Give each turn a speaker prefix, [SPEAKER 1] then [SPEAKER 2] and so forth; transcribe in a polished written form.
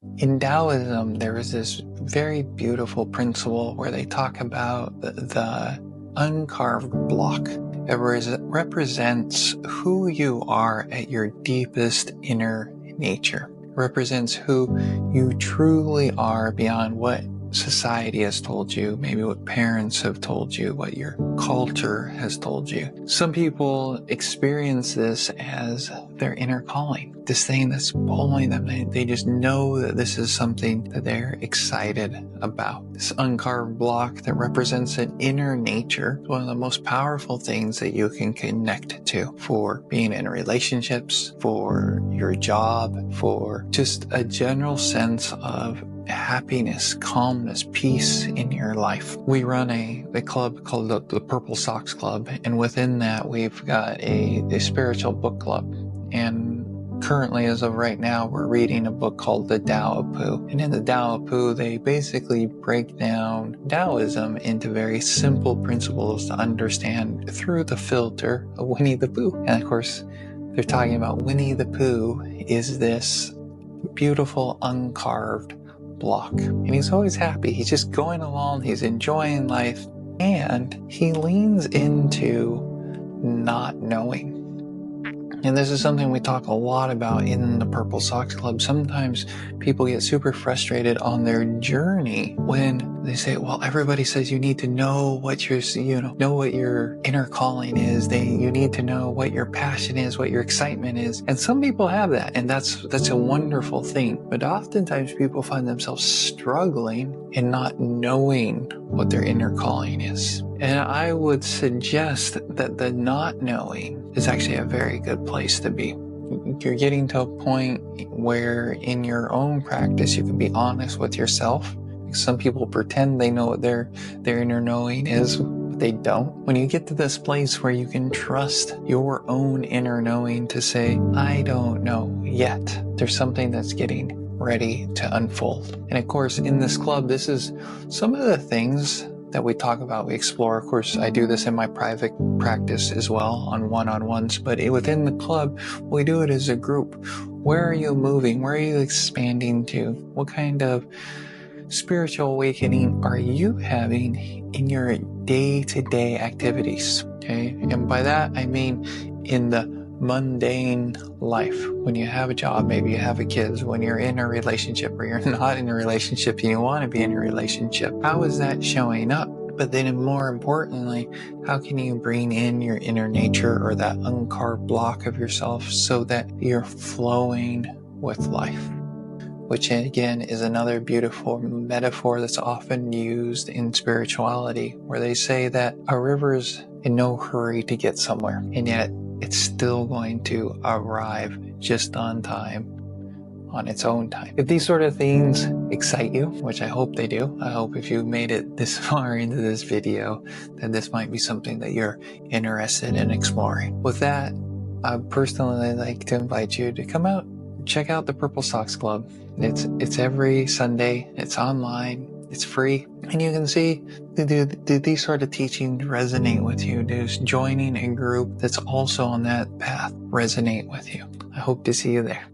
[SPEAKER 1] In Daoism, there is this very beautiful principle where they talk about the uncarved block. It represents who you are at your deepest inner nature. It represents who you truly are beyond what society has told you, maybe what parents have told you, what your culture has told you. Some people experience this as their inner calling, this thing that's pulling them. They just know that this is something that they're excited about. This uncarved block that represents an inner nature, one of the most powerful things that you can connect to for being in relationships, for your job, for just a general sense of happiness, calmness, peace in your life. We run a club called the Purple Socks Club, and within that we've got a spiritual book club. And currently, as of right now, we're reading a book called the Tao of Pooh. And in the Tao of Pooh, they basically break down Daoism into very simple principles to understand through the filter of Winnie the Pooh. And of course, they're talking about Winnie the Pooh is this beautiful uncarved block. And he's always happy. He's just going along. He's enjoying life. And he leans into not knowing. And this is something we talk a lot about in the Purple Socks Club. Sometimes people get super frustrated on their journey when they say, well, everybody says you need to know what know what your inner calling is. You need to know what your passion is, what your excitement is. And some people have that, and that's a wonderful thing. But oftentimes people find themselves struggling and not knowing what their inner calling is. And I would suggest that the not knowing is actually a very good place to be. You're getting to a point where in your own practice you can be honest with yourself. Some people pretend they know what their inner knowing is, but they don't. When you get to this place where you can trust your own inner knowing to say, I don't know yet, there's something that's getting ready to unfold. And of course, in this club, this is some of the things that we talk about, we explore. Of course, I do this in my private practice as well on one-on-ones, but within the club, we do it as a group. Where are you moving? Where are you expanding to? What kind of spiritual awakening are you having in your day-to-day activities? Okay, and by that, I mean in the mundane life. When you have a job, maybe you have kids, when you're in a relationship or you're not in a relationship and you want to be in a relationship, how is that showing up? But then more importantly, how can you bring in your inner nature or that uncarved block of yourself so that you're flowing with life? Which again is another beautiful metaphor that's often used in spirituality, where they say that a river's in no hurry to get somewhere, and yet it's still going to arrive just on time, on its own time. If these sort of things excite you, which I hope they do, I hope if you made it this far into this video, that this might be something that you're interested in exploring. With that, I personally like to invite you to come out, check out the Purple Socks Club. It's every Sunday, it's online, it's free, and you can see, do these sort of teachings resonate with you? Does joining a group that's also on that path resonate with you? I hope to see you there.